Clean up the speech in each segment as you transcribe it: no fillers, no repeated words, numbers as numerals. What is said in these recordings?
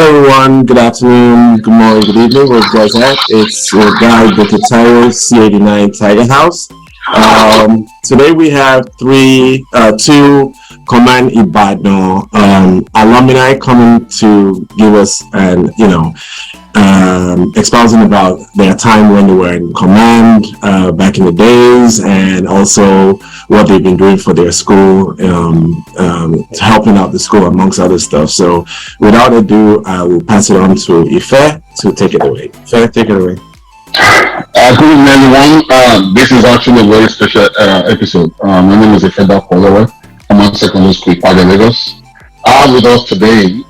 Hello everyone, good afternoon, good morning, good evening, where you guys at? It's your guy, Dr. Tyler, C89 Tiger House. Today we have two Command Ibadan alumni coming to give us espousing about their time when they were in command back in the days, and also what they've been doing for their school, helping out the school amongst other stuff. So without ado, I will pass it on to Ife to take it away. Ife, take it away. Good evening, everyone. This is actually a very special episode. My name is Ifeda Polowe. I'm on secondary school in Ibadan, Lagos. I have with us today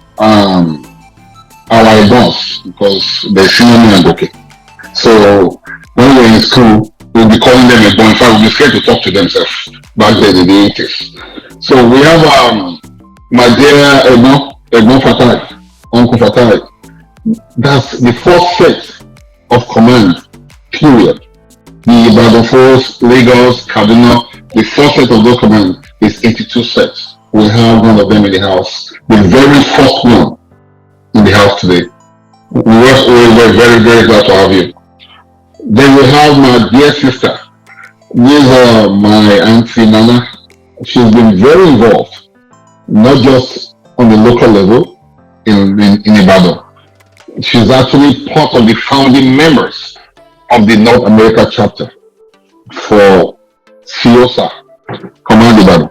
our boss, because they senior me and okay. So when we're in school, we'll be calling them a boy. In fact, we'll be scared to talk to themselves back then in the 80s. So we have my dear Egbo Fatai, Uncle Fatai. That's the first set of command, period. The Ibadan Force, Lagos, Kaduna, the first set of those commands is 82 sets. We have one of them in the house, the very first one in the house today. We're very, very glad to have you. Then we have my dear sister. This is my auntie Nana. She's been very involved, not just on the local level in Ibadan. She's actually part of the founding members of the North America chapter for CIOSA, Command Ibadan.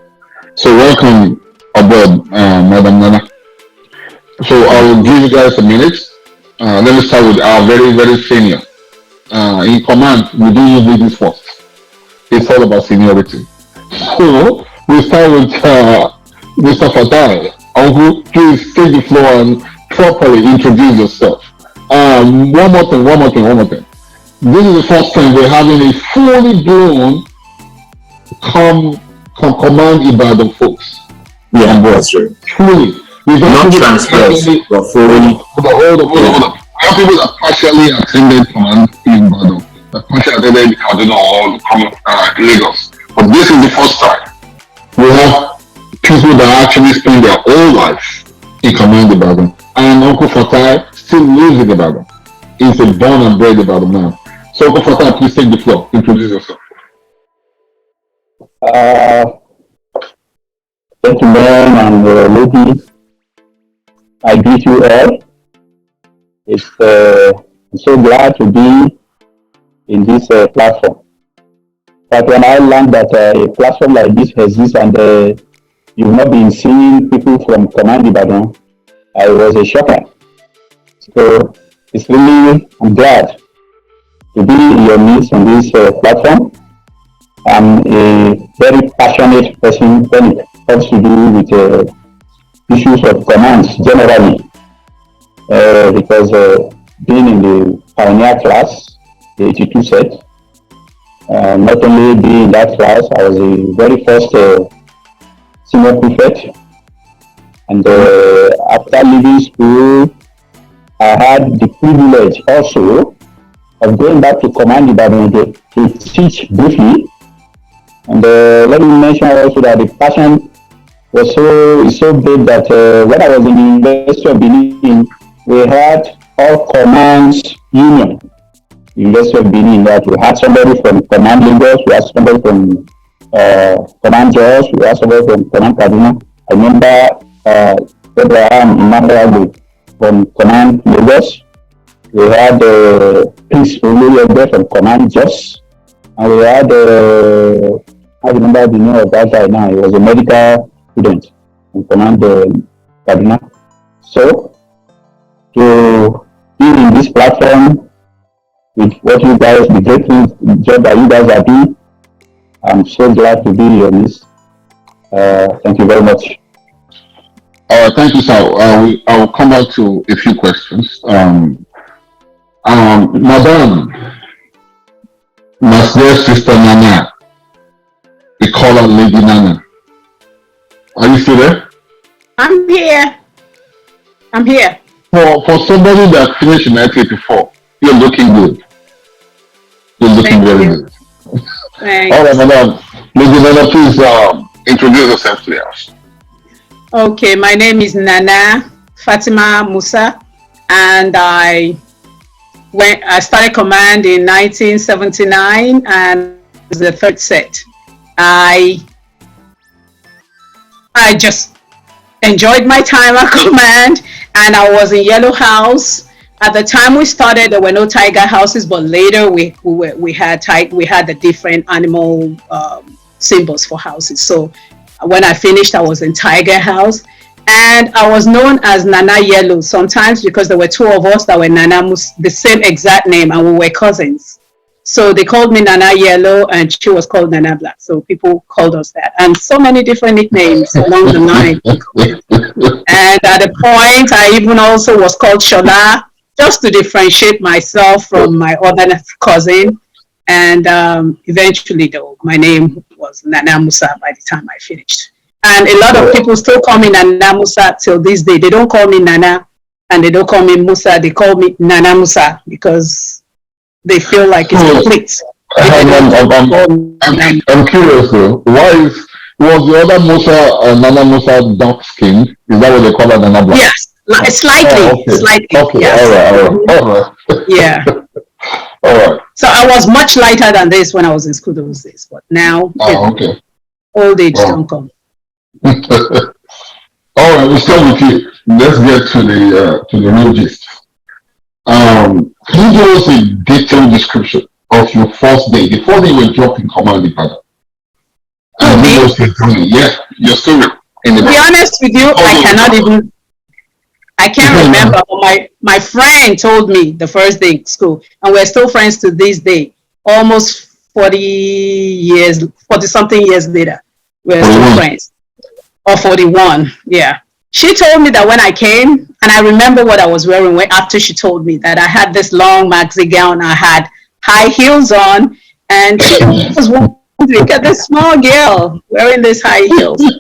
So welcome aboard, Madam Nana. So I will give you guys a minute. Let me start with our very, very senior. In command, we do use ladies first. It's all about seniority. So we start with Mr. Fatai. Uncle, please take the floor and properly introduce yourself. One more thing. This is the first time we're having a fully blown command Ibadan folks. Yeah, that's true. Truly. Not transfers, but fully. Hold on. We have people that partially attended command in Ibadan, that partially attended Kaduna or Lagos. But this is the first time we have people that actually spend their whole life in command Ibadan. And Uncle Fatai still lives in Ibadan. He's a born and bred Ibadan man. So Uncle Fatai, please take the floor. Introduce yourself. Gentlemen and ladies, I greet you all. I'm so glad to be in this platform. But when I learned that a platform like this exists and you've not been seeing people from Command Ibadan, I was a shocker. So I'm glad to be in your midst on this platform. I'm a very passionate person when it has to do with issues of commands generally, because being in the pioneer class, the 82 set, not only being in that class, I was the very first senior prefect, and after leaving school, I had the privilege also of going back to Command Ibadan to teach briefly. And let me mention also that the passion was so big that when I was in the University of Benin, we had all commands union. University of Benin, that we had somebody from Command Lagos, we had somebody from Command Jos, we had somebody from Command Kaduna. I remember Abraham Imambo from Command Lagos. We had Prince Oluyede from Command Jos, and we had I remember the name of that guy now. He was a medical student from Command Kaduna. So to be in this platform with what you guys, the great job that you guys are doing, I'm so glad to be here on this. Thank you very much. Thank you, sir. I will come back to a few questions. Madam, my dear sister Nana, we call her Lady Nana. Are you still there? I'm here. For somebody that finished in 1984, you're looking good. You're looking very good. Thanks. All right, Madam. Lady Nana, please introduce yourself to the house. Okay, my name is Nana Fatima Musa. and I started command in 1979, and the third set. I just enjoyed my time at command, and I was in Yellow House. At the time we started, there were no tiger houses, but later we had the different animal symbols for houses. So when I finished, I was in Tiger House, and I was known as Nana Yellow sometimes because there were two of us that were Nana, the same exact name, and we were cousins. So they called me Nana Yellow, and she was called Nana Black. So people called us that, and so many different nicknames along the line. And at a point, I even also was called Shola, just to differentiate myself from my other cousin. And eventually, though, my name was Nana Musa by the time I finished. And a lot of people still call me Nana Musa till this day. They don't call me Nana, and they don't call me Musa. They call me Nana Musa because they feel like it's complete. I'm curious though. Was the other Musa Nana Musa dark skinned? Is that what they call it, Nana Black? Yes, slightly. Okay. Yes. All right. Yeah. All right. So I was much lighter than this when I was in school those days, but now okay. Old age don't come. All right, we'll start with you. Let's get to the real gist. Can you give us a detailed description of your first day, the first day you were dropped in command in Ibadan? Yes, your story. To be honest with you, I can't remember. But my friend told me the first day in school, and we're still friends to this day. Almost 40-something years later, we're still friends. Or 41, yeah. She told me that when I came, and I remember what I was wearing after she told me that I had this long maxi gown, I had high heels on, and she was wondering, at this small girl wearing these high heels. And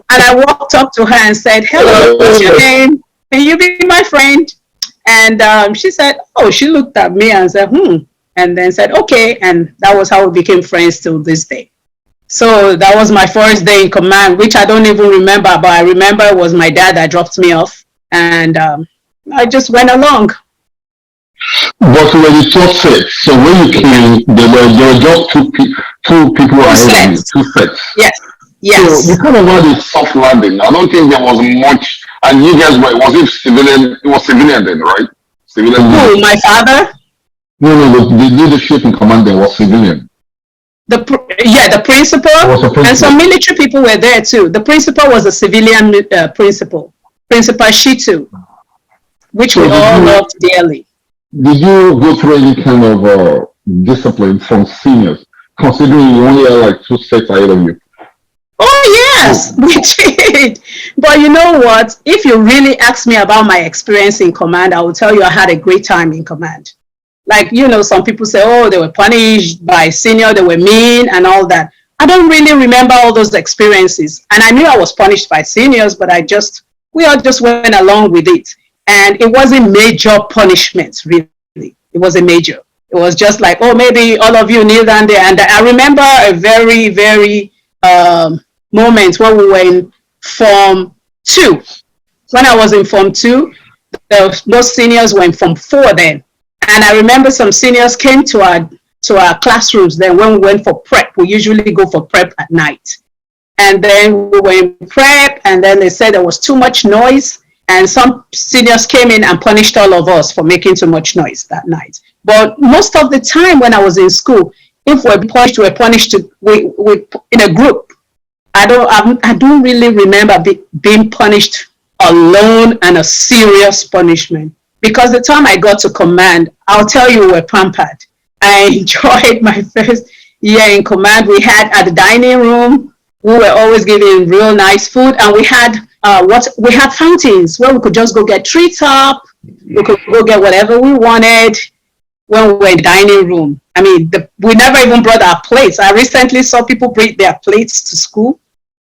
I walked up to her and said, "Hello, what's your name? Can you be my friend?" And she said, she looked at me and said, and then said, okay. And that was how we became friends till this day. So that was my first day in command, which I don't even remember, but I remember it was my dad that dropped me off, and I just went along. But when you talk set, so when you came, there were just two people ahead of you, two sets. Yes. So you kind of had a soft landing. I don't think there was much, and you guys was it civilian? It was civilian then, right? Civilian. Who, my father? No, the leadership in command then was civilian. The principal, and some military people were there too. The principal was a civilian principal, Principal Shitu, which we all loved dearly. Did you go through any kind of discipline from seniors, considering you only had like two sets ahead of you? Oh yes, we did. But you know what? If you really ask me about my experience in command, I will tell you I had a great time in command. Like, some people say, they were punished by senior, they were mean and all that. I don't really remember all those experiences. And I knew I was punished by seniors, but we all just went along with it. And it wasn't major punishments, really. It wasn't major. It was just like, maybe all of you kneel down there. And I remember a very, very moment when we were in Form 2. When I was in Form 2, most seniors were in Form 4 then. And I remember some seniors came to our classrooms then when we went for prep. We usually go for prep at night. And then we were in prep, and then they said there was too much noise. And some seniors came in and punished all of us for making too much noise that night. But most of the time when I was in school, if we're punished in a group. I don't really remember being punished alone and a serious punishment. Because the time I got to command, I'll tell you, we were pampered. I enjoyed my first year in command. We had at the dining room, we were always given real nice food, and we had fountains where we could just go get treats up. We could go get whatever we wanted when we were in the dining room. I mean, we never even brought our plates. I recently saw people bring their plates to school.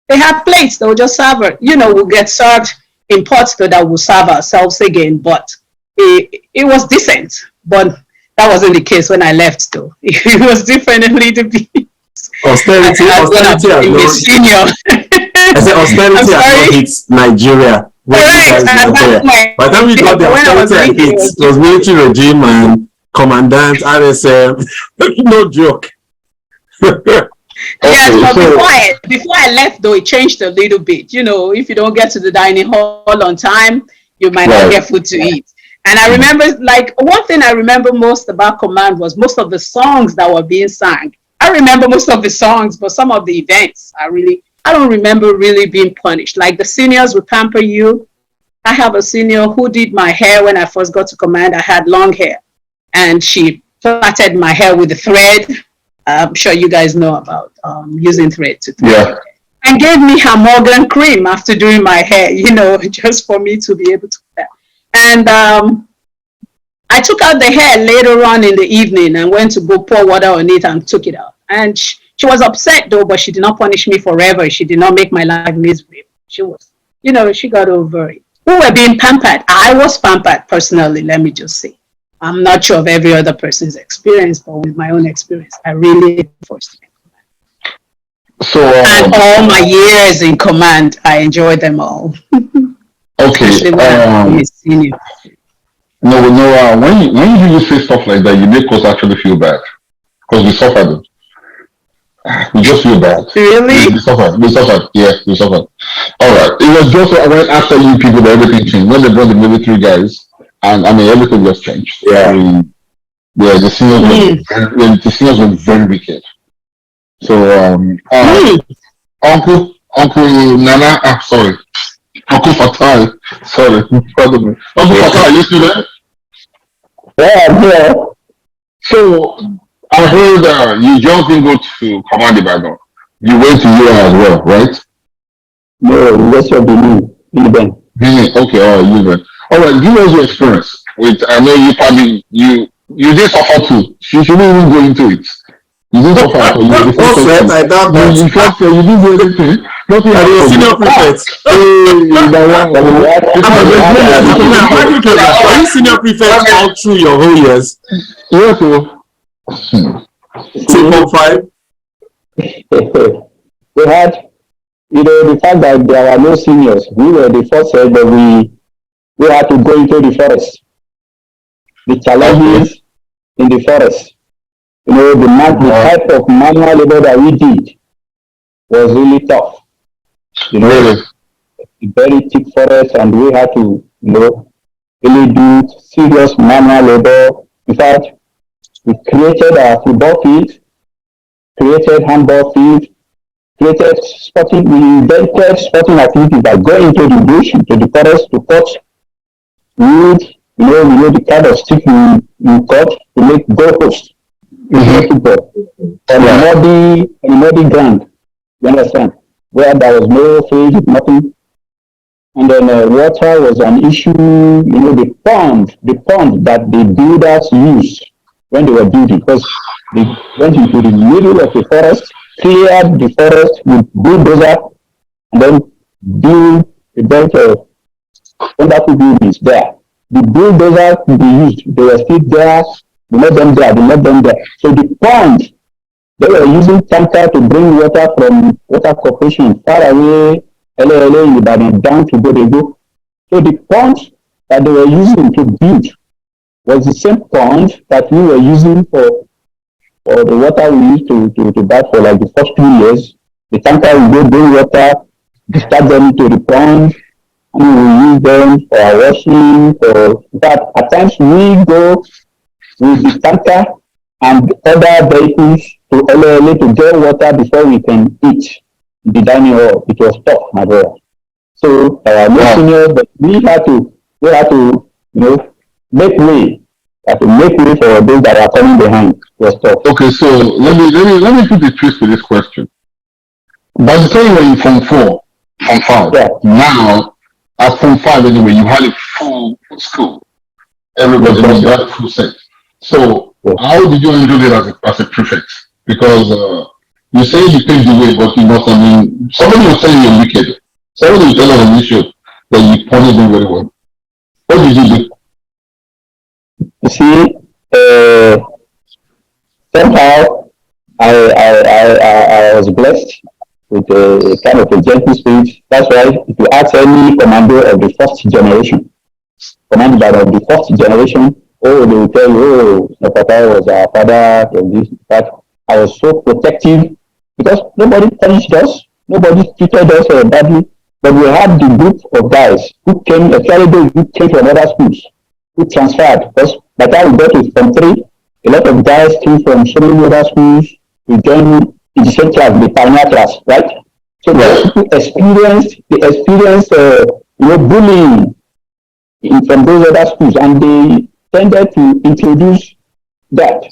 They had plates. They would just serve it. We'll get served in pots that we'll serve ourselves again, but it was decent, but that wasn't the case when I left though. It was definitely the austerity senior. I said austerity has not hit Nigeria when you Correct. guys At were that there. point, By the time we got there, when I was authority reading, it was military regime and commandant, RSM. No joke. yes, Okay, but so before I left though, it changed a little bit. You know, if you don't get to the dining hall on time, you might not right. get food to eat. And I remember, like, one thing I remember most about command was most of the songs that were being sung. I remember most of the songs, but some of the events, I don't remember really being punished. Like the seniors would pamper you. I have a senior who did my hair when I first got to command. I had long hair, and she plaited my hair with a thread. I'm sure you guys know about using thread to thread. Yeah. And gave me her Morgan cream after doing my hair, you know, just for me to be able to do that. And I took out the hair later on in the evening and went to go pour water on it and took it out. And she was upset though, but she did not punish me forever. She did not make my life miserable. She was, you know, she got over it. We were being pampered. I was pampered personally, let me just say. I'm not sure of every other person's experience, but with my own experience, I really forced it. So And all my years in command, I enjoyed them all. okay. Especially when I was a senior. No, when you say stuff like that, you make us actually feel bad because we suffered. We just feel bad. Really? We suffered. We suffered. Yeah, we suffered. All right. It was just when after you people that everything changed. When they brought the military guys, and I mean everything just changed. Yeah. I mean, yeah, the seniors were very wicked. So Uncle Nana, sorry, Uncle Fatai, sorry, pardon me. Uncle Fatai, you still there? Yeah, I'm here. So I heard you just didn't go to Command Ibadan. You went to UN as well, right? No, just your belief. Even. Okay, all right, UN. All right, give us your experience. With I know you probably you did suffer too. You shouldn't even go into it. You didn't suffer at all. You were the first person. I doubt that. You first you didn't do anything. Nothing Are you a senior prefect? Are you senior prefect all through your whole years? Yes, so 2.5? We had, you know, the fact that there were no seniors. We were the first set, but we had to go into the forest. The challenges in the forest. You know, the type of manual labor that we did was really tough. You know, really? very thick forest, and we had to, you know, really do serious manual labor. In fact, we created a football field, created handball field, created we invented sporting activities that go into the bush, into the forest to cut wood, you know the kind of stick you cut to make goalposts. On a muddy ground, you understand? Where there was no field, nothing. And then water was an issue, you know, the pond that the builders used when they were building, because they went into the middle of the forest, cleared the forest with bulldozer, and then build a bunch of wonderful buildings there. The bulldozer could be used, they were still there, they let them there. So the pond, they were using tanker to bring water from water corporation far away, LA, Ibadan, down to Bodego. So the pond that they were using to build was the same pond that we were using for the water we used to buy for like the first 2 years. The tanker will go bring water, discharge them into the pond, and we will use them for our washing. But at times we go with the tanker and other vehicles to LA to get water before we can eat the dining hall. It was tough as well. So no seniors, but we had to, you know, make way. Have to make way for those that are coming behind. It was tough. Okay, so let me put the twist to this question. By the time you were in Form 4, Form 5, now at Form 5 anyway, you had a full school. Everybody was had a full set. So how did you handle it as a prefect? Because you say you paved the way, but you must have been somebody was telling you wicked. Somebody will tell us on this show that you punished them very well. What did you do? You see, somehow I was blessed with a kind of a gentle spirit. That's why if you ask any commando of the first generation, command leader of the first generation, oh, they will tell you, oh, my papa was our father, and this, that. I was so protective because nobody punished us, nobody treated us badly, but we had the group of guys who came, especially those who came from other schools, who transferred. Because by the time we got to Form 3, a lot of guys came from so many other schools, we joined in the same class, the pioneer class, right? So they experienced bullying from those other schools, and they tended to introduce that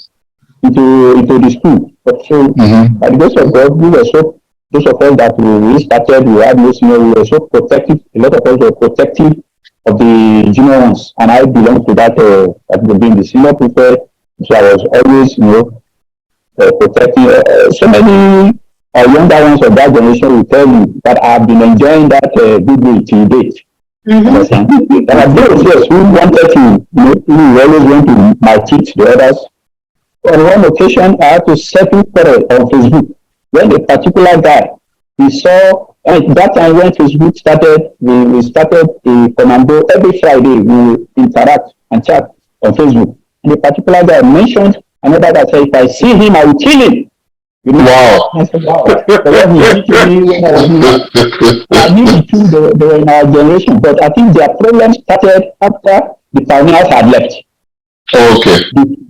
into the school. But so, by the grace of God, we were so, those of us that we started, we had no senior, we were so protective. A lot of us were protective of the junior ones, and I belong to that, being the senior prefect, so I was always, protecting. So many younger ones of that generation will tell you that I've been enjoying that good way till date. Understand? And at those years, we wanted to, we always want to maltreat the others. On one occasion, I had to settle quarrel on Facebook when a particular guy, we saw, and that time when Facebook started, we started a commando. Every Friday we interact and chat on Facebook. And a particular guy mentioned another guy said, if I see him, I will kill him. Wow. I said, wow. So when he did to me, when I was I knew the two, they were in our generation, but I think their problem started after the pioneers had left. Okay.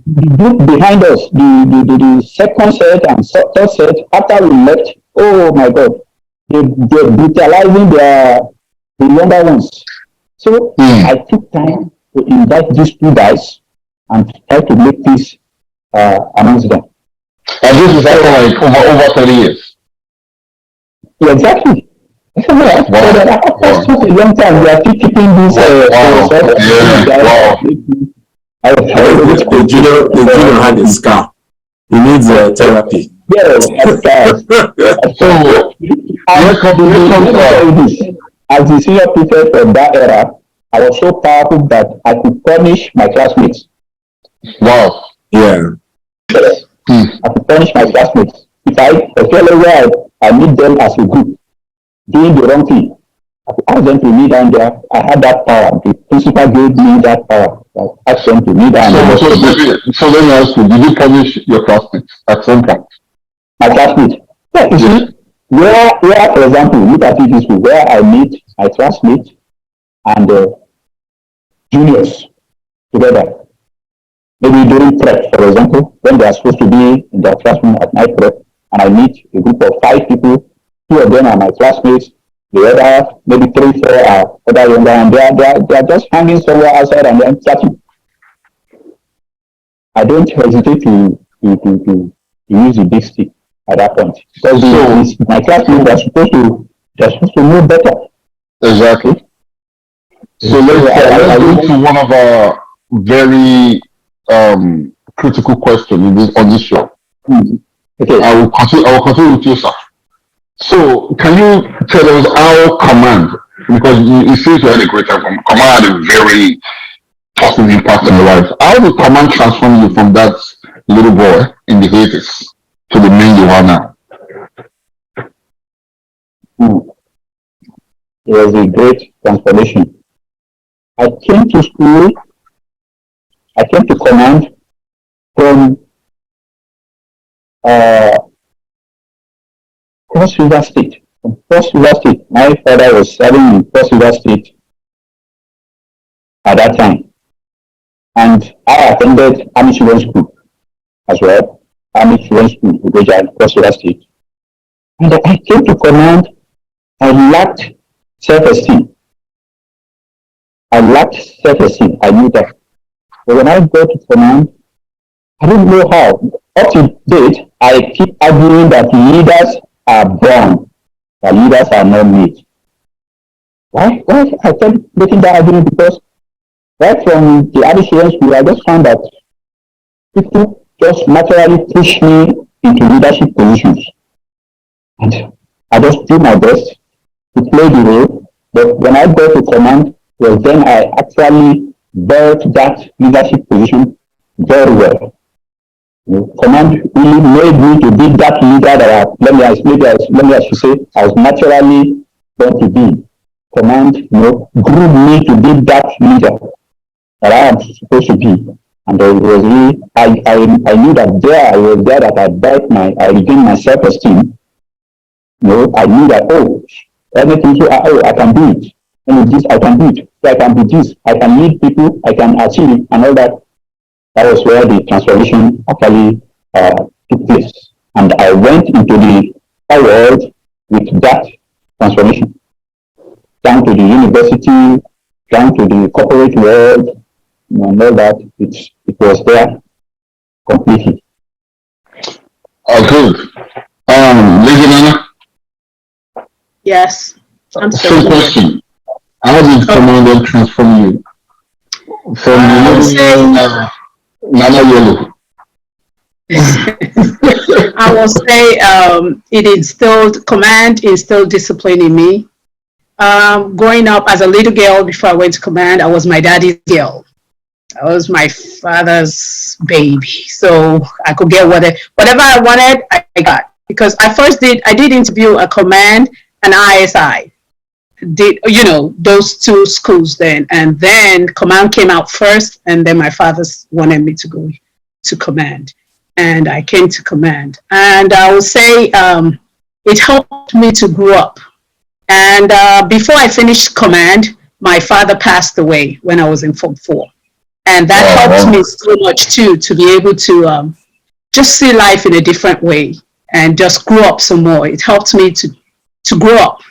The group behind us, the second set and third set, after we left, oh my God, they're brutalizing the younger ones. So I took time to invite these two guys and try to make this amongst them. And this is after like over 30 years. Yeah, exactly. Wow. After such a long time, we are still keeping this. The junior had a scar. He needs therapy. Yes, so as the senior prefect of that era, I was so powerful that I could punish my classmates. Wow. Yeah. I could punish my classmates. If I meet them as a group doing the wrong thing, I could ask them to kneel down there. I had that power. The principal gave me that power. I asked them to kneel down. So let me ask you, did you punish your classmates at some point? My classmates? Yeah, you see, where, for example, look at it this way, where I meet my classmates and juniors together. Maybe during prep, for example, when they are supposed to be in their classroom at night prep, and I meet a group of 5 people, 2 of them are my classmates, the other, maybe 3, 4 are other younger, and they are just hanging somewhere outside and then chatting. I don't hesitate to use the big stick at that point. Because my classmates are supposed to know better. Exactly. So let's go to one of our very critical questions on this show. Okay. I will continue with you, sir. So can you tell us how command, because you seem to have a great time, command had a very positive impact on your life. How did command transform you from that little boy in the 80s to the man you are now? It was a great transformation. I came to school, I came to command from Cross River State. From Cross River State. My father was serving in Cross River State at that time. And I attended Army Children's School as well. Army Children's School, Cross River State. And I came to command, I lacked self-esteem. I knew that. But when I got to command, I didn't know how. Up to date, I keep arguing that leaders are born, that leaders are not made. Why? I kept making that argument because right from the Army Children's School, I just found that people just naturally push me into leadership positions. And I just do my best to play the role, but when I got to command, well, then I actually built that leadership position very well. Command really made me to be that leader that let me actually say I was naturally born to be. Command, grew me to be that leader that I am supposed to be. And it was really, I knew that I was there that I regained my self-esteem. I knew that, everything here, I can do it. And with this, I can do it. So I can be this. I can lead people. I can achieve it and all that. That was where the transformation actually took place. And I went into the world with that transformation. Down to the university, down to the corporate world, and all that, it was there completely. Oh, good. Lady Nana? Yes. I'm Same question. How did Commander transform you? From Nana Yellow. I will say command instilled discipline in me. Growing up as a little girl before I went to command, I was my daddy's girl. I was my father's baby. So I could get whatever I wanted, I got. Because I did interview a command and ISI. Did those two schools then, and then command came out first, and then my father wanted me to go to command, and I came to command, and I would say it helped me to grow up. And before I finished command, my father passed away when I was in Form 4, and that helped me so much too, to be able to just see life in a different way and just grow up some more. It helped me to grow up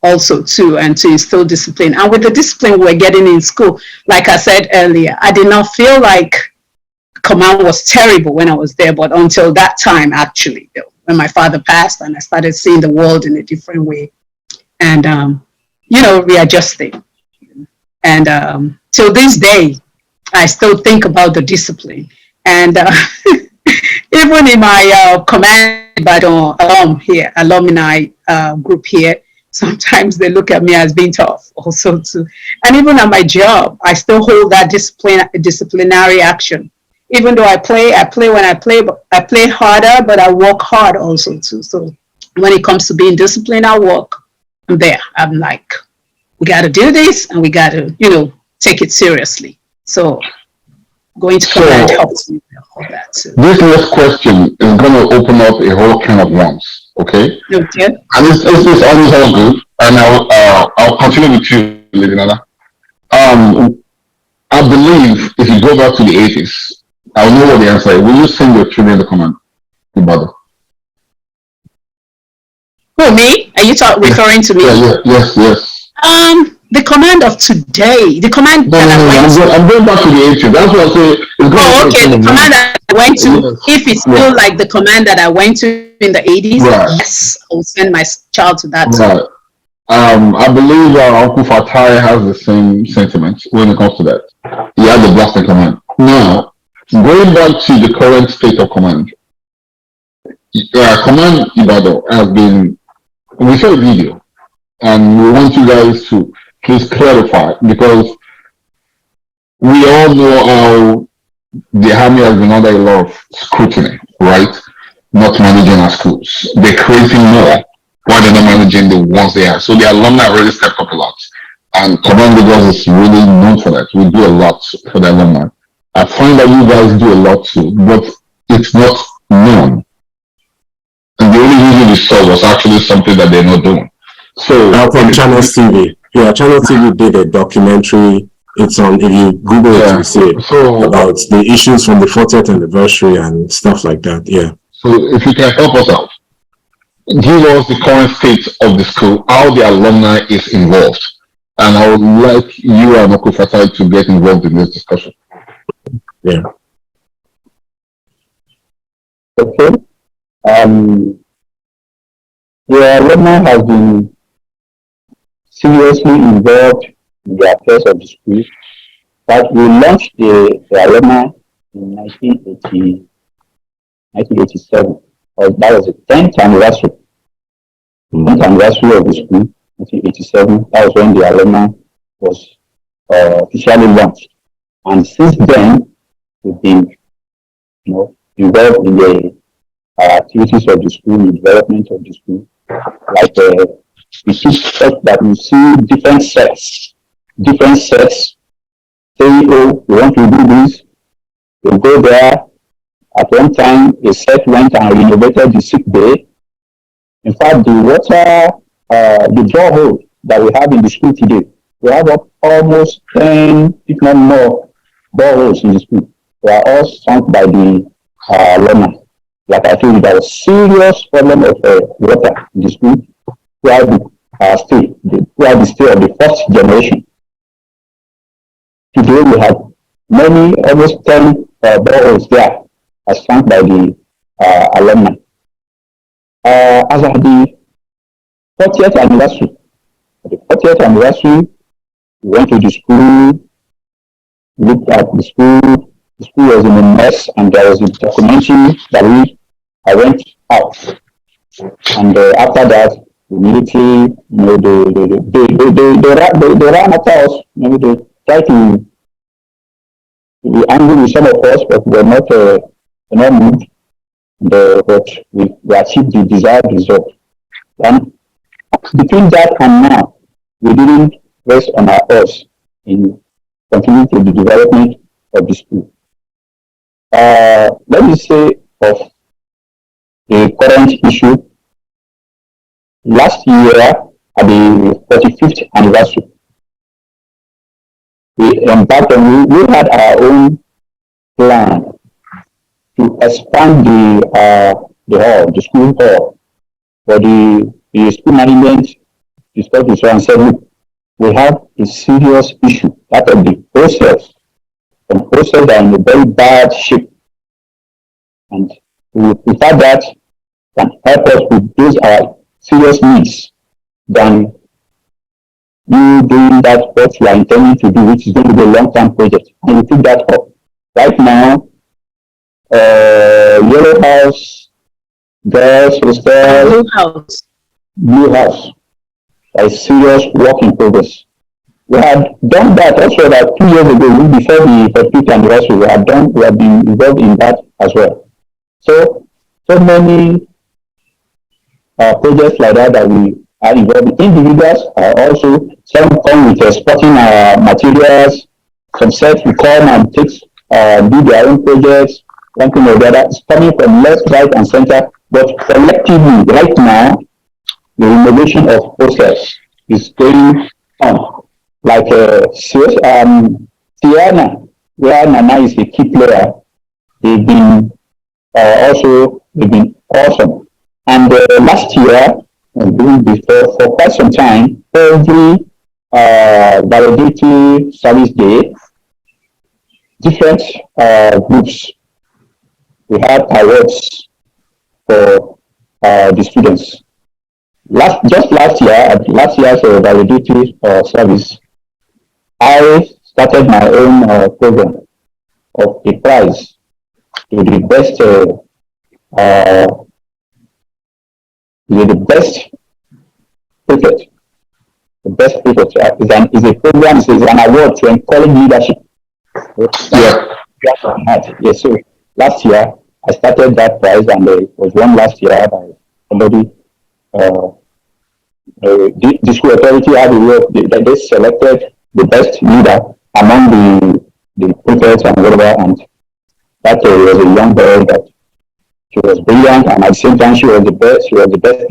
also too, and to instill discipline. And with the discipline we're getting in school, like I said earlier, I did not feel like command was terrible when I was there, but until that time, actually, when my father passed and I started seeing the world in a different way, and readjusting. And till this day, I still think about the discipline. And even in my command Ibadan alumni group here, sometimes they look at me as being tough also too. And even at my job, I still hold that disciplinary action. Even though I play when I play, but I play harder, but I work hard also too. So when it comes to being disciplined, I work. I'm there. I'm like, we got to do this, and we got to, take it seriously. So going to command helps me with all that too. This next question is going to open up a whole can of worms. Okay. Okay. And it's always all good. And I'll continue with you, Lady Nana. I believe if you go back to the 80s, I'll know what the answer is. Will you send your children the command, Ibadan? Who, me? Are you referring to me? Yes. The command of today, the command that I went to. I'm going back to the 80s. That's what I say. Okay. The command that I went to, if it's still like the command that I went to in the 80s, yes, I'll send my child to that. Right. I believe Uncle Fatai has the same sentiment when it comes to that. He has the blasting command. Now, going back to the current state of command, Command Ibadan has been, we saw a video, and we want you guys to please clarify, because we all know how the army has been under a lot of scrutiny, right? Not managing our schools. They're creating more while they're not managing the ones they have. So the alumni already stepped up a lot. And Command Lagos is really known for that. We do a lot for the alumni. I find that you guys do a lot too, but it's not known. And the only reason we saw was actually something that they're not doing. So from Channel TV. Yeah, Channel TV did a documentary. It's on, if you Google it, you see it, about the issues from the 40th anniversary and stuff like that. Yeah. So if you can help us out, give us the current state of the school, how the alumni is involved. And I would like you and Uncle Fatai to get involved in this discussion. Yeah. Okay. The alumni has been seriously involved in the affairs of the school, but we launched the alumni in 1987. That was the 10th anniversary. 10th anniversary of the school, 1987. That was when the alumni was officially launched. And since then, we've been, involved in the activities of the school, the development of the school. Like we teach such that we see different sets saying, oh, we want to do this. We go there. At one time, a set went and renovated the sick bay. In fact, the water, the borehole that we have in the school today, we have almost 10, if not more, boreholes in the school. They are all sunk by the alumni. Like I told you, there was serious problem of water in the school throughout the stay of the first generation. Today we have many, almost 10 boreholes there as sunk by the alumni. As of the 40th anniversary, we went to the school, looked at the school. The school was in a mess, and there was a documentary that I went out. And after that, immediately, they ran after us. They tried to be angry with some of us, but we were not moved. But we achieved the desired result. And between that and now, we didn't rest on our oars in continuing to the development of the school. Let me say of the current issue. Last year, at the 45th anniversary, we embarked on, we had our own plan to expand the school hall. But the school management discussed this and said, look, we have a serious issue, that of the process. The process are in a very bad shape. And we thought that can help us with those our serious needs than you doing that what you are intending to do, which is going to be a long-term project. And we took that up. Right now, Yellow House, Girls Hostel, Blue House, a serious work in progress. We had done that also about 2 years ago, before the 50th anniversary. We have been involved in that as well. So many projects like that we are involved in. Individuals are also, some come with sporting materials, some sets we come and do their own projects, one thing or the other. It's coming from left, right, and center. But collectively, right now, the renovation of process is going on. Like Tiana, where Nana is a key player, they've been awesome. And last year, before, for quite some time, every validity service day, different groups, we had awards for the students. Last year's validity service, I started my own program of a prize to the best prefect. The best prefect is a program, is an award to encourage leadership. Yes, so last year I started that prize, and it was won last year by somebody. The school authority had a work. They selected the best leader among the prefects and whatever, and that was a young girl that she was brilliant, and at the same time she was the best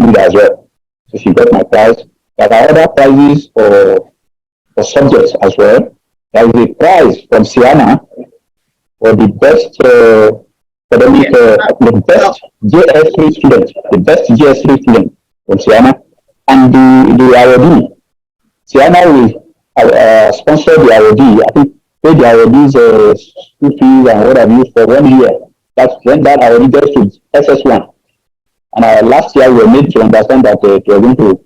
leader as well. So she got my prize. There are other prizes for subjects as well. There is a prize from Siena for the best the best JS3 student, from Siena, and the awardee. Siena will sponsor the awardee. I think pay the awardees school fees and what have you for 1 year. That's when that awardee goes to SS1. And last year we were made to understand that we are going to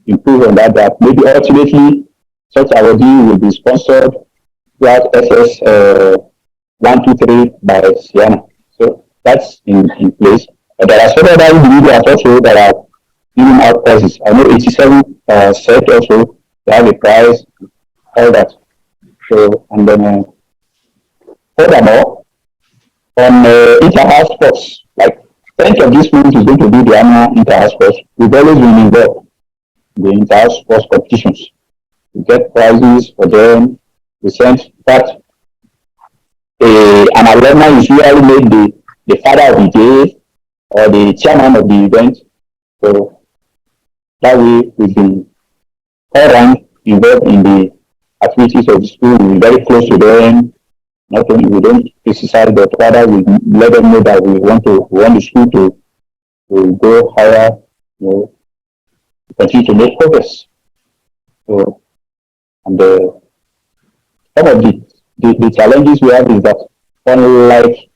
improve on that maybe ultimately such awardee will be sponsored throughout SS 1, 2, 3 by Siena. So that's in place. There are several other individuals also that are giving out prizes. I know 87 set also, they have a prize, all that. So, and then furthermore, on inter-house sports. Like 10th of this month is going to be the annual inter-house sports. We've always been involved in the inter-house sports competitions. We get prizes for them. We send that an alumni is usually made the father of the day or the chairman of the event. So that way we've been all around involved in the activities of the school. We're very close to them. Not only we don't criticize, but rather we let them know that we want the school to go higher, continue to make progress. So, and some of the challenges we have is that unlike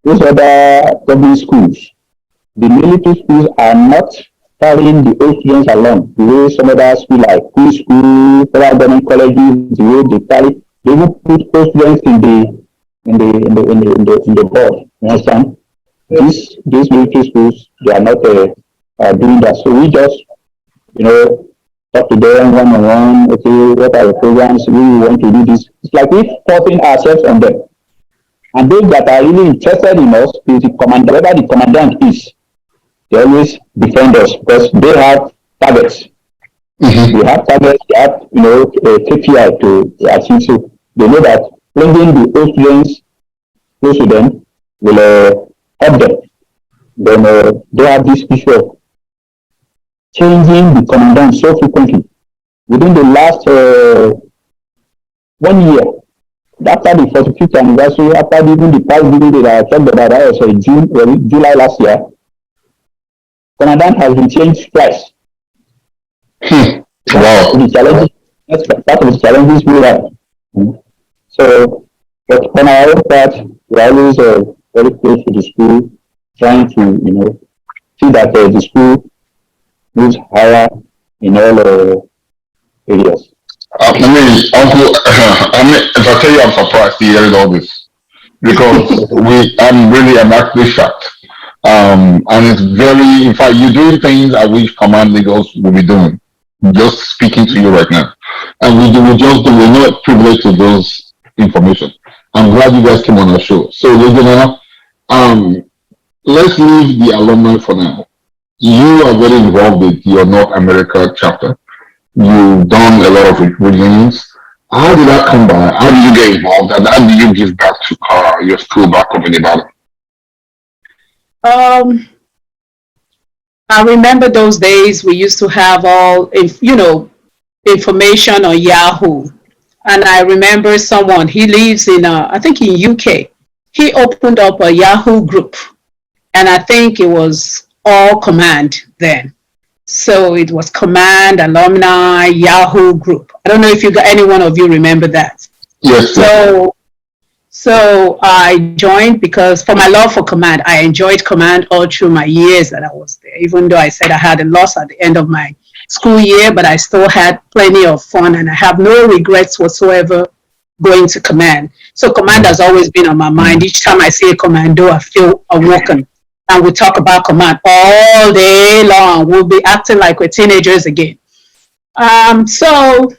those other government schools, the military schools are not carrying the old students along the way some other schools like preschool, federal government colleges, the way they carry, they will put old students in the board. You understand? These military schools, they are not doing that. So we just, talk to them one on one. Okay, what are the programs? We want to do this. It's like we're forcing ourselves on them. And those that are really interested in us, is the commander, whatever the commandant is, they always defend us because they have targets. Mm-hmm. They have targets, they have, a KPI to achieve. So they know that bringing the old students close to them will help them. Then they have this issue of changing the commandant so frequently. Within the last 1 year, after the 45th anniversary, after even the past video that I talked about, that was July last year, commandant has been changed twice. Wow. The challenges, that's part of the challenges we have. So, but on our own part, we're always very close to the school, trying to, see that the school moves higher in all areas. Uncle, if I tell you I'm surprised to hear all this because I'm actually shocked. And it's very, in fact, you're doing things I wish Command Leaders will be doing. Just speaking to you right now. And we're not privileged to those information. I'm glad you guys came on our show. So, let's leave the alumni for now. You are very involved with your North America chapter. You've done a lot of reunions. How did that come by? How did you get involved? And how did you give back to your school back up in Ibadan? I remember those days we used to have all, information on Yahoo. And I remember someone, he lives in, I think in UK. He opened up a Yahoo group. And I think it was all Command then. So it was Command, Alumni, Yahoo group. I don't know if any one of you remember that. Yes. So I joined because for my love for Command, I enjoyed Command all through my years that I was there. Even though I said I had a loss at the end of my school year, but I still had plenty of fun and I have no regrets whatsoever going to Command. So Command has always been on my mind. Each time I see a commando, I feel awoken. And we talk about Command all day long. We'll be acting like we're teenagers again. So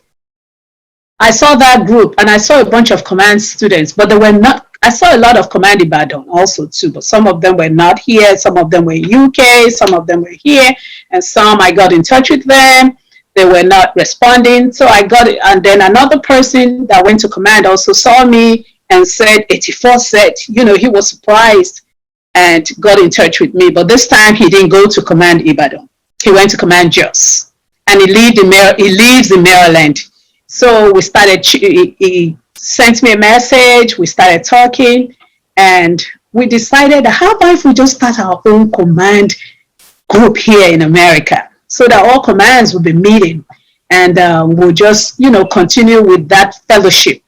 I saw that group and I saw a bunch of Command students, but they were not, I saw a lot of Command Ibadan also too, but some of them were not here, some of them were in UK, some of them were here, and some I got in touch with them. They were not responding. So I got it. And then another person that went to Command also saw me and said, 84 said, he was surprised and got in touch with me. But this time he didn't go to Command Ibadan. He went to Command Jos. And he lives in Maryland. So we started, he sent me a message, we started talking, and we decided, how about if we just start our own Command group here in America, so that all commands will be meeting, and we'll just, continue with that fellowship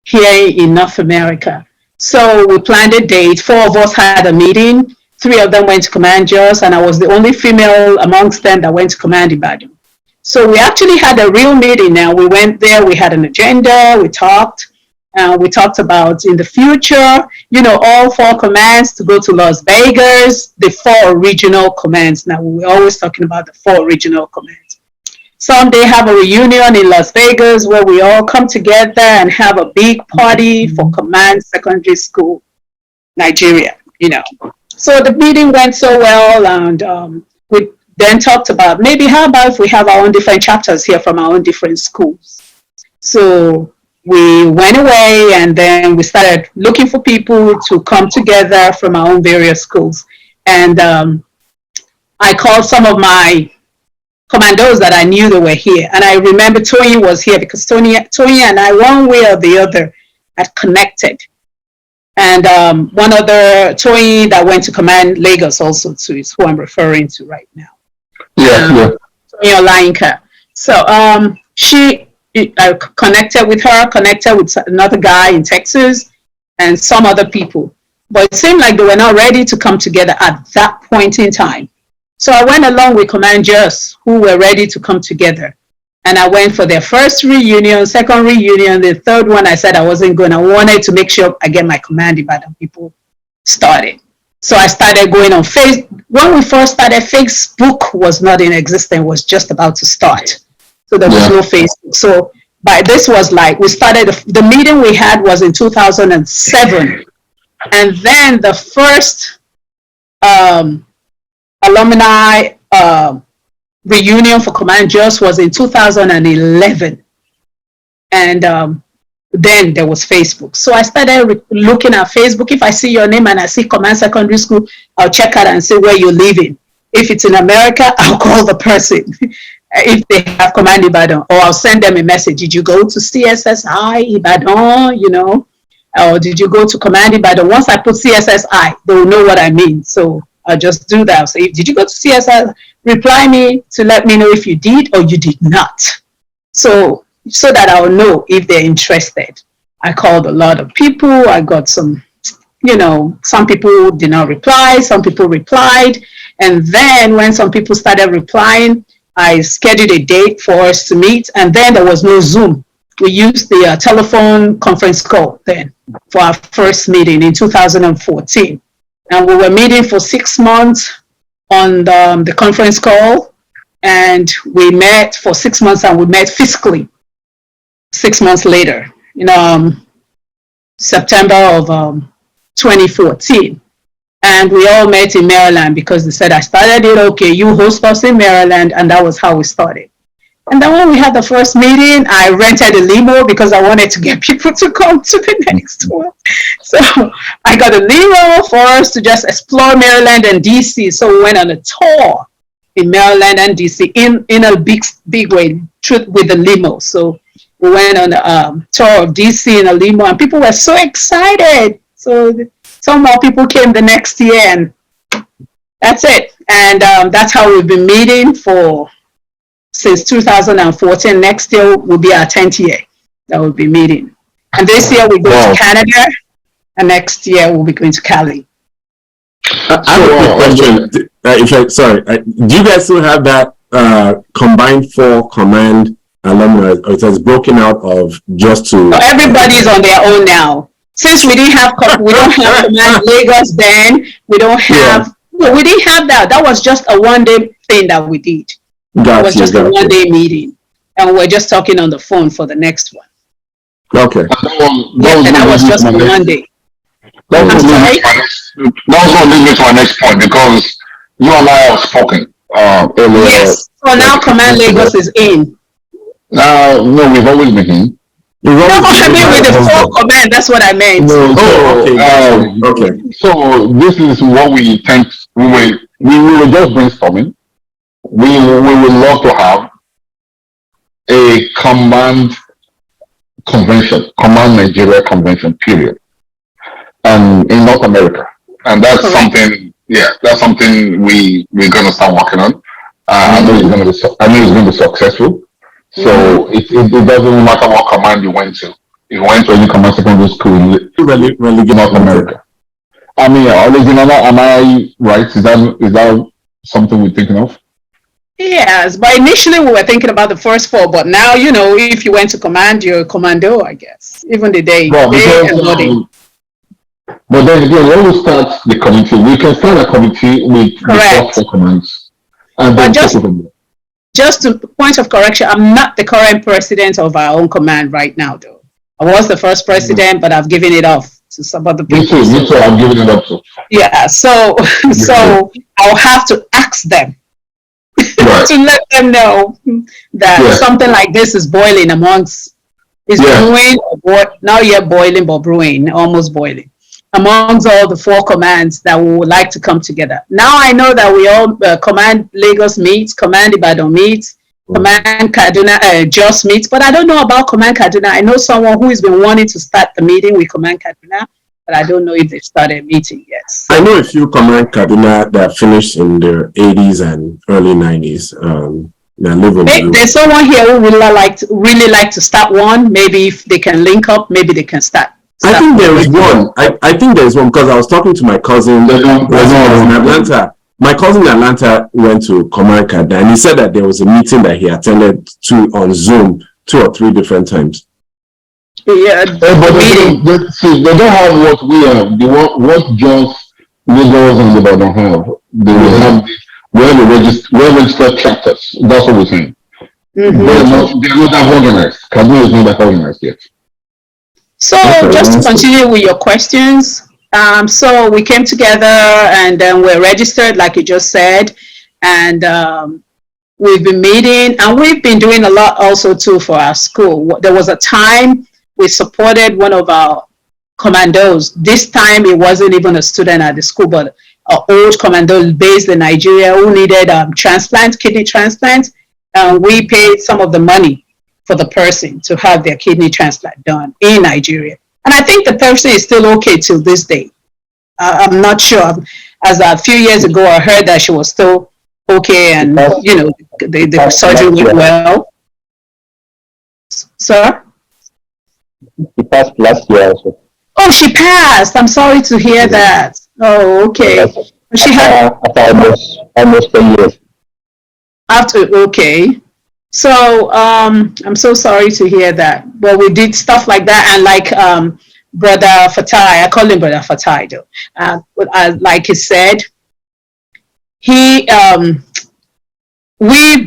here in North America. So we planned a date. 4 of us had a meeting. 3 of them went to Command Jos, and I was the only female amongst them that went to Command Ibadan. So we actually had a real meeting now. We went there, we had an agenda, we talked about in the future, all 4 commands to go to Las Vegas, the 4 regional commands. Now, we're always talking about the 4 regional commands. Someday have a reunion in Las Vegas where we all come together and have a big party for Command Secondary School. Nigeria, you know. So the meeting went so well, and we then talked about maybe how about if we have our own different chapters here from our own different schools. So we went away, and then we started looking for people to come together from our own various schools. And I called some of my commandos that I knew they were here. And I remember Tony was here because Tony and I, one way or the other, had connected. And one other, Tony, that went to command Lagos also too, is who I'm referring to right now. Yeah. Tony Olainka. So I connected with her, connected with another guy in Texas, and some other people. But it seemed like they were not ready to come together at that point in time. So I went along with commanders who were ready to come together. And I went for their first reunion, second reunion, the third one I said I wasn't going. I wanted to make sure I get my command Ibadan people started. So I started going on Facebook. When we first started, Facebook was not in existence, was just about to start. So there was no Facebook. So by this was like, we started, the meeting we had was in 2007. And then the first alumni reunion for Command Just was in 2011. And then there was Facebook. So I started looking at Facebook. If I see your name and I see Command Secondary School, I'll check out and see where you're living. If it's in America, I'll call the person. If they have Command Ibadan, or I'll send them a message. Did you go to CSSI Ibadan, you know, or did you go to Command Ibadan? Once I put CSSI, they will know what I mean. So I'll just do that. I'll say, did you go to CSSI? Reply me to let me know if you did or you did not. So that I'll know if they're interested. I called a lot of people. I got some, you know, some people did not reply. Some people replied. And then when some people started replying, I scheduled a date for us to meet, and then there was no Zoom. We used the telephone conference call then for our first meeting in 2014. And we were meeting for 6 months on the conference call, and we met for 6 months, and we met physically 6 months later in September of 2014. And we all met in Maryland because they said, I started it, okay, you host us in Maryland, and that was how we started. And then when we had the first meeting, I rented a limo because I wanted to get people to come to the next one. So I got a limo for us to just explore Maryland and DC. So we went on a tour in Maryland and DC in a big way with the limo. So we went on a tour of DC in a limo, and people were so excited. So some more people came the next year, and that's it. And that's how we've been meeting since 2014. Next year will be our 10th year that we'll be meeting. And this year we go to Canada, and next year we'll be going to Cali. I have a quick question. Do you guys still have that combined 4 command alumni, or it has broken out of just to? So everybody's on their own now. Since we don't have Command Lagos then, we don't have, we didn't have that. That was just a one-day thing that we did. It was just a one-day meeting. And we're just talking on the phone for the next one. Okay. That was just one day. That was going to lead me to my next point, because you and I have spoken earlier. Yes. So now Command Lagos is in. No, we've always been in. No, I mean with the 4 command, that's what I meant. Okay. So this is what we think. We were just brainstorming. We would love to have a command Nigeria convention, period, and in North America. And that's something. Yeah, that's something we're gonna start working on. I know it's gonna be successful. So it doesn't matter what command you went to. If you went to any command secondary school in North America. I mean, am I right? Is that something we're thinking of? Yes, but initially we were thinking about the first 4, but now, you know, if you went to command, you're a commando, I guess. Even the day. But then again, when we start the committee, we can start a committee with the 4 commands. And then just to point of correction, I'm not the current president of our own command right now, though. I was the first president, but I've given it off to some other Me people. too, I'm giving it up to. Yeah, so I'll have to ask them Right. to let them know that something like this is boiling amongst, brewing, not yet boiling, but brewing, almost boiling, amongst all the 4 commands that we would like to come together. Now I know that we all, Command Lagos meets, Command Ibadan meets, Command Kaduna just meets, but I don't know about Command Kaduna. I know someone who has been wanting to start the meeting with Command Kaduna, but I don't know if they've started meeting yet. So, I know a few Command Kaduna that finished in the 80s and early 90s. There's someone here who really like to start one. Maybe if they can link up, maybe they can start. I think there is one. I think there's one because I was talking to my cousin in Atlanta. My cousin in Atlanta went to Command Kaduna and he said that there was a meeting that he attended on Zoom 2 or 3 different times. Yeah, but they don't have what we have. What just Lagos and Ibadan have. They will have registered chapters. That's what we're saying. They're not that organized. Kaduna is not that organized yet. So just to continue with your questions, so we came together and then we're registered, like you just said, and we've been meeting and we've been doing a lot also too for our school. There was a time we supported one of our commandos. This time it wasn't even a student at the school, but an old commando based in Nigeria who needed kidney transplant. We paid some of the money for the person to have their kidney transplant done in Nigeria. And I think the person is still okay till this day. I'm not sure. As a few years ago, I heard that she was still okay and, the surgery went well. Sir? She passed last year also. Oh, she passed. I'm sorry to hear that. Oh, okay. She had almost 10 years. Okay. So I'm so sorry to hear that. Well, we did stuff like that, and like Brother Fatai, I call him Brother Fatai though. Like he said, we've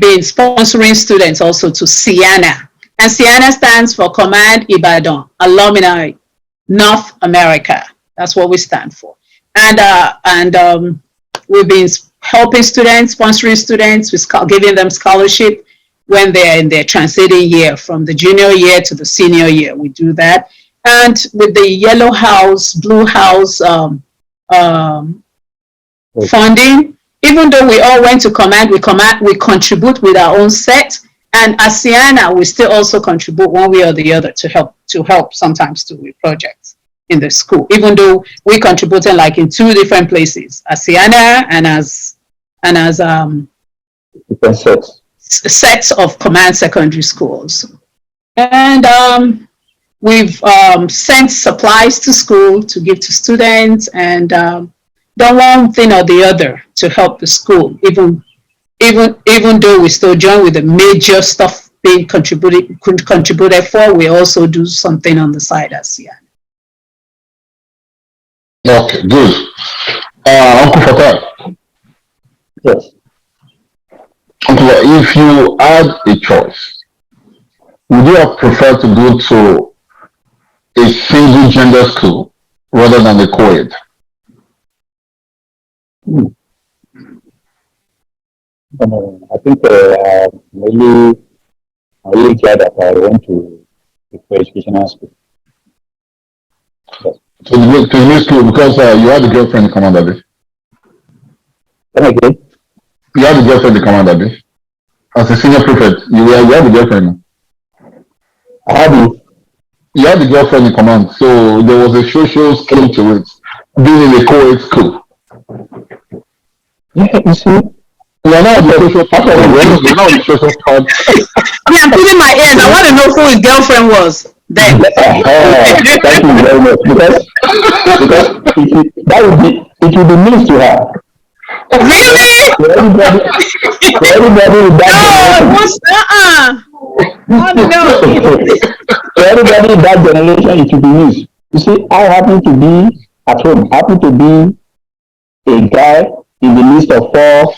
been sponsoring students also to CIANA, and CIANA stands for Command Ibadan Alumni North America. That's what we stand for, and we've been helping students, sponsoring students, giving them scholarship when they're in their transiting year from the junior year to the senior year. We do that. And with the Yellow House, Blue House funding, even though we all went to command, we contribute with our own set. And as CIANA, we still also contribute one way or the other to help sometimes too with projects in the school, even though we contributed like in 2 different places, as CIANA and as sets of command secondary schools. And we've sent supplies to school to give to students, and done one thing or the other to help the school, even though we still join with the major stuff being contributed for, we also do something on the side as CIANA. Okay, good. Uncle Fatai. Yes. Uncle, if you had a choice, would you have preferred to go to a single gender school rather than a co-ed? I think I'm really glad that I went to the educational school. Yes. To the new school because you had a girlfriend in command, Abi. Okay. You had a girlfriend in command, Abi. As a senior prefect, you had a girlfriend. You had a girlfriend in command, so there was a social skill to it, being in a co-ed school. Yeah, you see. We're not on the social part. We're not on the social part. I'm putting my ears. I want to know who his girlfriend was. Then. Thank you very much. Because it will be news to her. Really? For everybody in that for everybody in that generation, it will be news. You see, I happen to be at home, happen to be a guy in the list of four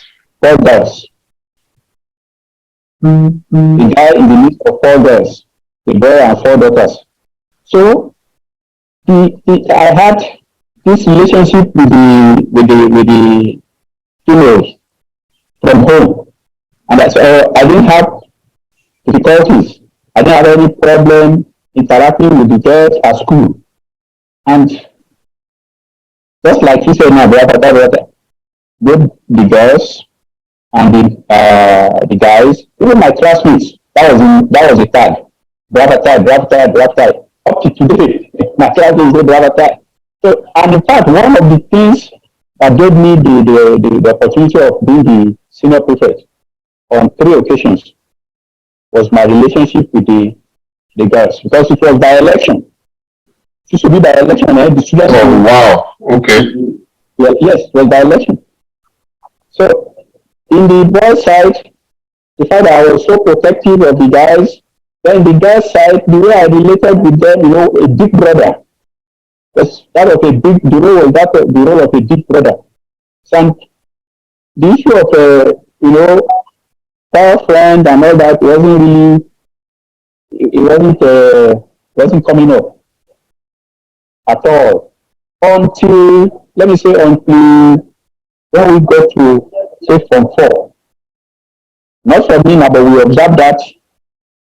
girls. A guy in the list of 4 girls, a boy and 4 daughters. So I had this relationship with the females from home, and that's all. I didn't have difficulties. I didn't have any problem interacting with the girls at school. And just like he said now, both the girls and the guys, even my classmates, that was a tag. Brother tag, brother tag, brother tag. Up to today, my classmates say brother tag. So, and in fact, one of the things that gave me the opportunity of being the senior prefect on 3 occasions was my relationship with the girls, because it was by election. It used to be by election, eh? The students. Oh wow! Okay. Well, yes, it was by election. So, in the boys' side, the fact that I was so protective of the guys, then the girls' side, the way I related with them, a big brother. Because that was the role of a big brother. So, the issue of, power friend and all that wasn't coming up at all until when we got to say from 4. Not for me now, but we observed that.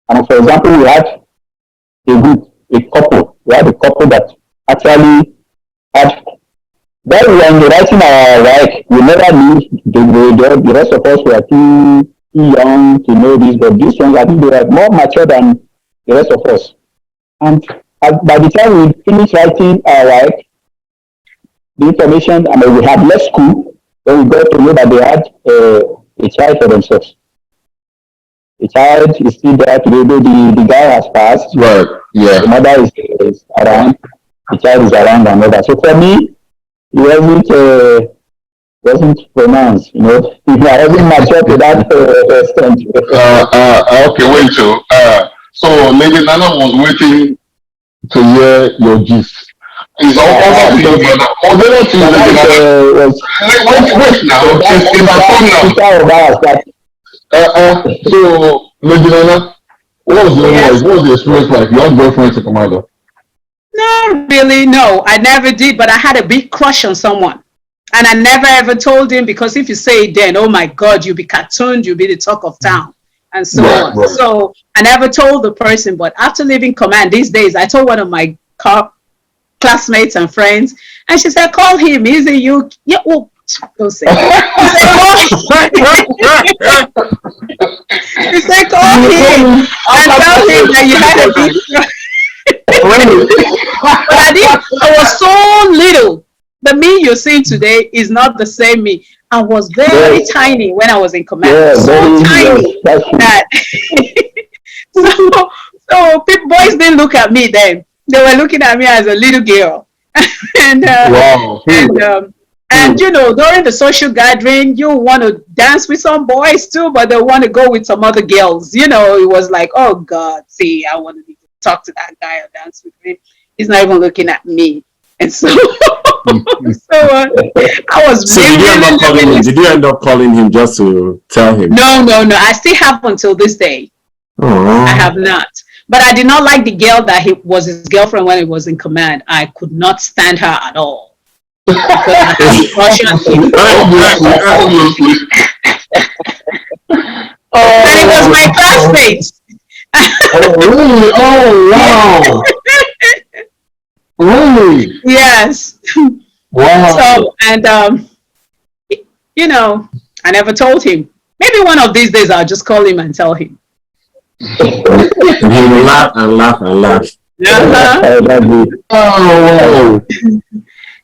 And for example, we had a couple that actually had, when we were writing our work, we never knew, the rest of us were too young to know this, but these ones, I think they were more mature than the rest of us. And by the time we finished writing our work, the information, we had left school, then we got to know that they had a child for themselves. The child is still there today, though the guy has passed. Right. Yeah. The mother is around. The child is around and all that. So for me, it wasn't pronounced. I wasn't mature to that extent. Okay, wait. So Lady Nana was waiting to hear your gist. It's all over to you, brother. Oh, they don't see wait now. It's now. So, Lady Nana, what was the experience like? You had girlfriends in Commando? No, really, no. I never did, but I had a big crush on someone. And I never ever told him, because if you say it then, oh my God, you'll be cartooned, you'll be the talk of town, and so on. Right. So I never told the person, but after leaving command these days, I told one of my classmates and friends, and she said, call him, is it you? Yeah, well, don't say He said, call him and tell him that you had a big crush. But I was so little. The me you're seeing today is not the same me. I was very tiny when I was in command. So tiny that so boys didn't look at me then. They were looking at me as a little girl. and during the social gathering, you want to dance with some boys too, but they want to go with some other girls. It was like, oh God, see, I want to talk to that guy or dance with him. He's not even looking at me. And so, I was. So did you end up calling him just to tell him? No. I still have until this day. Oh. I have not. But I did not like the girl that he was his girlfriend when he was in command. I could not stand her at all. Because I had a crush on him. And it was my classmate. Oh, really? Oh, wow. Really? Yes. Wow. So, and I never told him. Maybe one of these days I'll just call him and tell him. And he will laugh and laugh and laugh. Oh.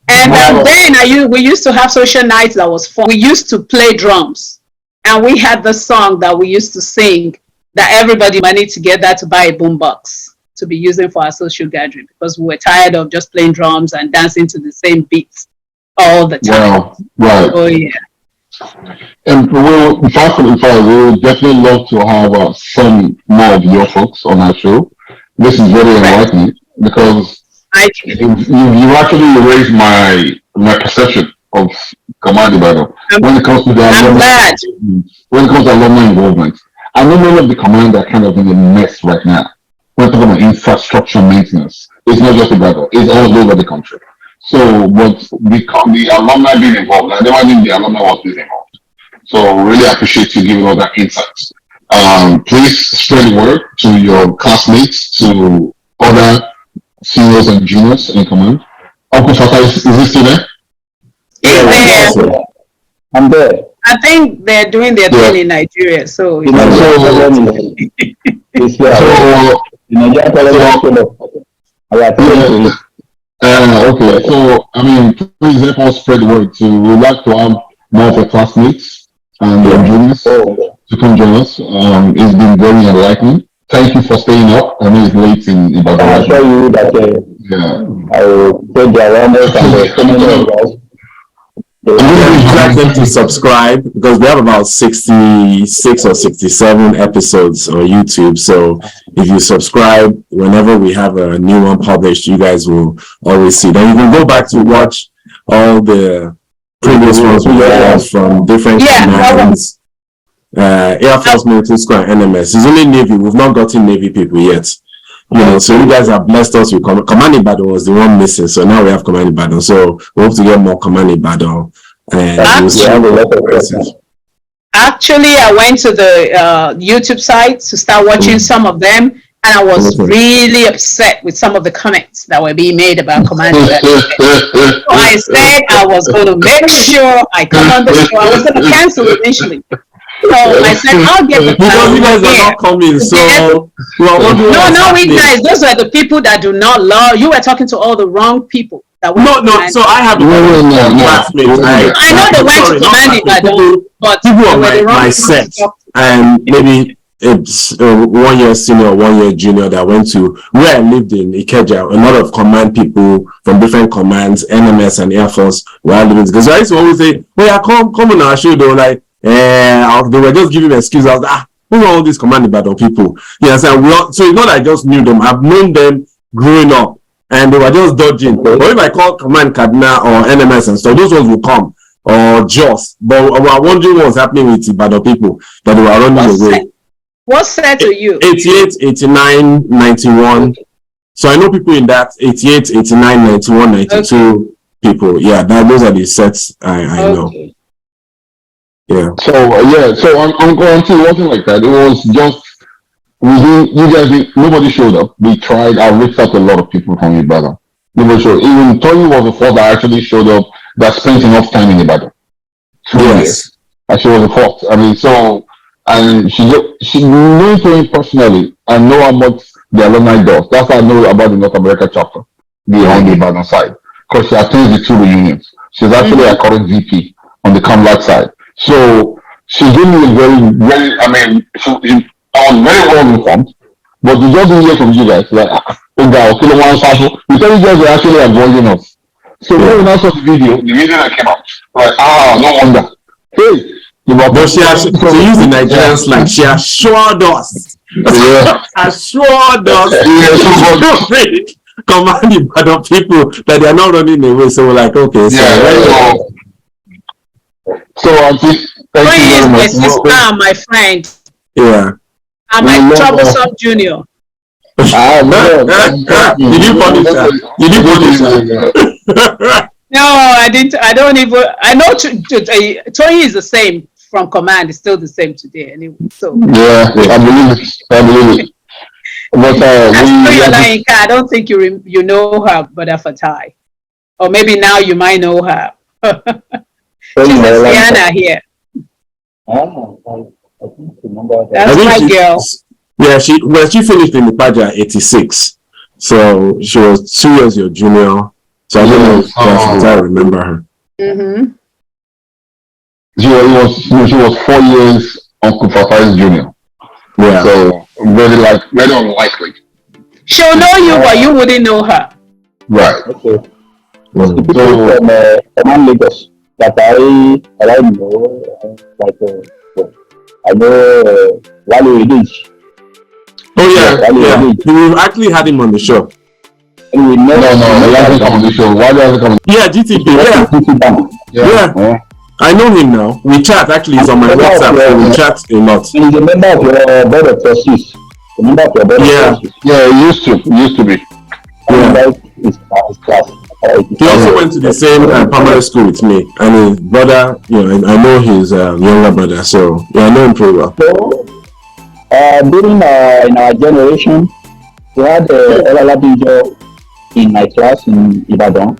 And then we used to have social nights that was fun. We used to play drums, and we had the song that we used to sing that everybody managed together to buy a boombox to be using for our social gathering, because we were tired of just playing drums and dancing to the same beats all the time. Wow. Right. Oh yeah. And we would definitely love to have some more of your folks on our show. This is very enlightening, because you actually raised my perception of Command Ibadan when it comes to the alumni involvement. I know many of the command are kind of in a mess right now. We're talking about infrastructure maintenance. It's not just Ibadan, it's all over the country. So, but the alumni being involved, I never knew the alumni was being involved. So, really appreciate you giving all that insights. Please spread the word to your classmates, to other seniors and juniors in command. Uncle Fata, is he still there? He's there. I'm there. I think they're doing their thing in Nigeria, so The Nigerian okay, so I mean, please help us spread the word. We'd like to have more of your classmates and your juniors to come join us. It's been very enlightening. Thank you for staying up. I know it's late in Ibadan. I assure you that I will take the awareness and the community. We'd like them to subscribe because we have about 66 or 67 episodes on YouTube. So if you subscribe, whenever we have a new one published, you guys will always see. Then you can go back to watch all the previous ones we have from different commands. Air Force, Military School, and NMS. It's only Navy. We've not gotten Navy people yet. You know, so you guys have blessed us with Command Ibadan was the one missing. So now we have Command Ibadan. So we hope to get more Command Ibadan. And actually, I went to the YouTube site to start watching some of them, and I was really upset with some of the comments that were being made about Command Ibadan. So I said I was going to make sure I come on the show. I was going to cancel initially. So I said, I'll get the because you guys are not coming, so no, we guys, those are the people that do not love. You were talking to all the wrong people. That no. So I have classmates. I know they went to Command Ibadan, but people are my set, and maybe it's 1 year senior, 1 year junior that went to where I lived in Ikeja. A lot of command people from different commands, NMS and Air Force, where I lived. Because I used to always say, "Oh yeah, come on our show." They were like. They were just giving me excuses. I was like, who are all these Command Ibadan people? Yeah, so it's not like I just knew them. I've known them growing up, and they were just dodging. But if I call Command Kaduna or NMS and stuff, those ones will come or just. But we are wondering what's happening with Ibadan people that they were running away. What's said to you? 88, 89, 91. So I know people in that 88, 89, 91, 92 people. Yeah, those are the sets I know. Yeah. So I'm going to. It wasn't like that. It was just you guys. Nobody showed up. We tried. I reached out to a lot of people from Ibadan. Nobody showed. Even Tony was the first that actually showed up. That spent enough time in Ibadan. Yes. And she was the first. I mean, so and she knew Tony personally. I know how much the alumni does. That's how I know about the North America chapter, on the Ibadan side, because she attends the two reunions. She's actually a current VP on the Comrade side. So she gave me a very, very, I mean, I was very well informed, but we just didn't hear from you guys. Like, you tell you guys were actually avoiding us. So when we now saw the video that came out, like, no wonder. Hey, but she used the Nigerian slang. She assured us. Assured us. Command Ibadan people that they are not running away. So we're like, okay, so I think thank you very much. My sister, my friend. Yeah. And my troublesome junior. Did you punish her? No, I didn't. I don't even. I know Tony is the same from command. It's still the same today anyway. So yeah, I believe it. But I don't think you know her, but Fatai, or maybe now you might know her. She's a Sienna here. That's my girl. Yeah, she finished in the Paja 86. So she was 2 years your junior. So I don't know if I remember her. Mm-hmm. She was 4 years Uncle Fatai's junior. Yeah. So very unlikely. She'll know you, but you wouldn't know her. Right. Okay. So from Lagos. That I know, I know Wale Edich. Oh yeah. We've actually had him on the show. And we know he hasn't come on the show. Why does he come? Yeah, GTP. Yeah. I know him now. We chat actually. He's on my WhatsApp. So we chat a lot. He's a member of your board of trustees. Yeah, he used to be. Like his class. He also went to the same primary school with me, and his brother, I know his younger brother, so I know him pretty well. So, during in our generation, we had Olalabijo in my class in Ibadan,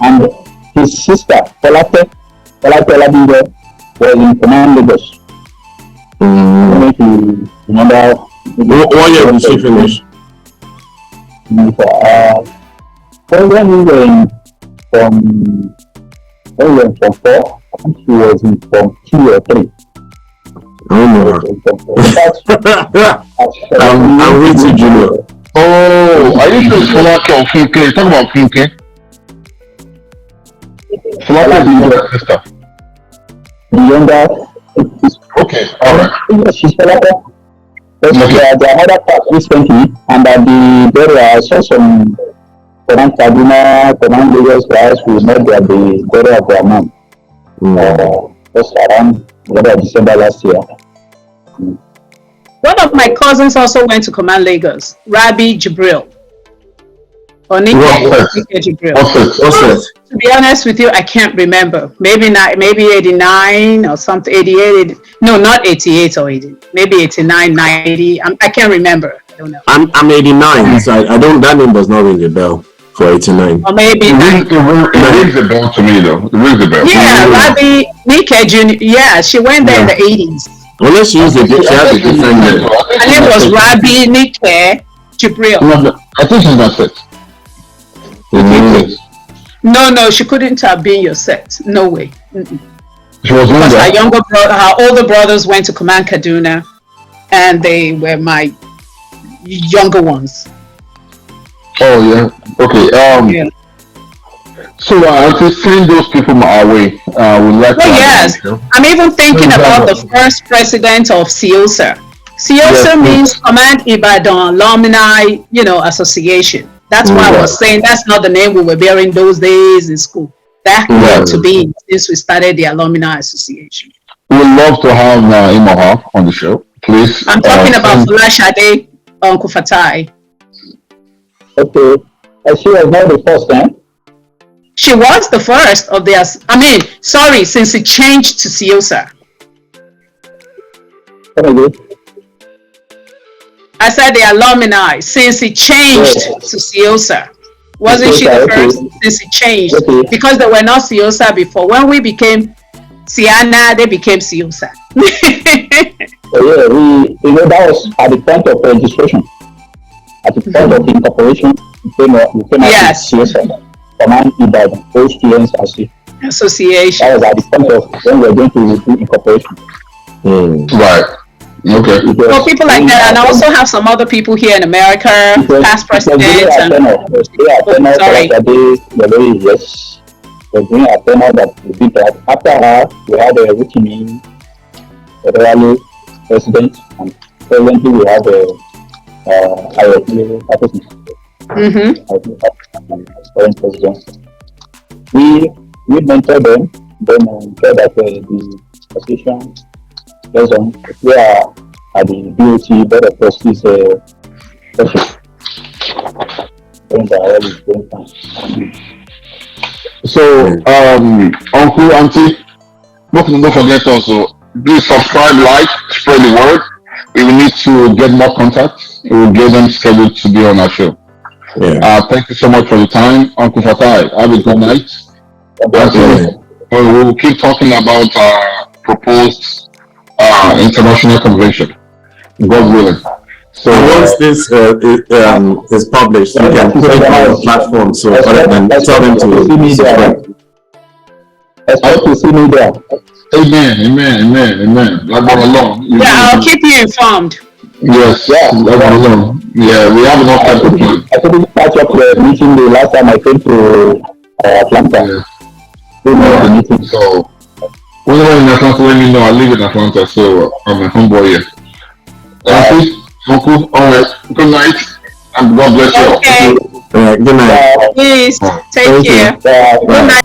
and his sister, Olate Olabijo, was in Command Lagos. I don't know if you remember. What year did she finish? When we were from 4, I think she was in from 2 or 3. I don't know. I'm with you, Junior. Oh, are you sure Folake or Funke? Talk about Funke. Folake is the younger sister. The younger. Okay, alright. She's Folake. But their mother passed recently, and at the burial, I saw some Command Kaduna, Command Lagos guys who met at the burial of their mom. Just around December last year. One of my cousins also went to Command Lagos, Rabi Jibril. Or Nike Jibril. To be honest with you, I can't remember. Maybe 89 or something, 88. No, not 88 or 80. Maybe 89, 90. I can't remember. I don't know. I'm 89, so I don't. That name does not ring a bell for 89. Or maybe it rings a bell to me though. It rings a bell. Yeah, Rabi Nike Junior. Yeah, she went there in the 80s. Unless she has a different name. Her name was Rabi Nike Jibril. I think she's not set. No, she couldn't have been your set. No way. She was because her older brothers went to Command Kaduna, and they were my younger ones. Oh yeah. Okay. Yeah. So to send those people my way, we'd like to. Yes, I'm even thinking about the first president of CIOSA. CIOSA means Command Ibadan Alumni, Association. That's why I was saying that's not the name we were bearing those days in school. That got to be since we started the Alumni Association. We'd love to have Imoha on the show, please. I'm talking about Fulashade, Uncle Fatai. Okay, she was not the first time. She was the first of the. Since it changed to CIOSA. I said the alumni, since it changed to CIOSA. Wasn't she the first since it changed? Because they were not CIOSA before. When we became Siana, they became CIOSA. That was at the point of registration. At the point of incorporation, we came out with CIOSA. Command Ibadan, OSTN's Association. That was at the point of when we were going to do incorporation. Right. Okay. So people like that, and I also have some other people here in America, past presidents. Yes. We're doing a panel that we did that. After her, we had a Rukini, Federal president, and presently we have a current president. We mentor them, then ensure that the association goes on. We are at the BOT Board of Trustees session. So, Uncle, Auntie, don't forget also, please subscribe, like, spread the word. If we need to get more contacts, we will get them scheduled to be on our show. Thank you so much for your time, Uncle Fatai. Have a good night. We will keep talking about proposed international convention, God willing. So once this is published, you can put it on your platform so other than tell them to subscribe. Expect to see me there. Amen. I'll keep you informed. Yes, we have enough time to plan. I couldn't catch up the meeting the last time I came to Atlanta. So whenever in Atlanta, let me know. I live in Atlanta, so I'm a homeboy here. Uncle, alright. Good night, and God bless you. Okay. Good night. Please take care. Good night.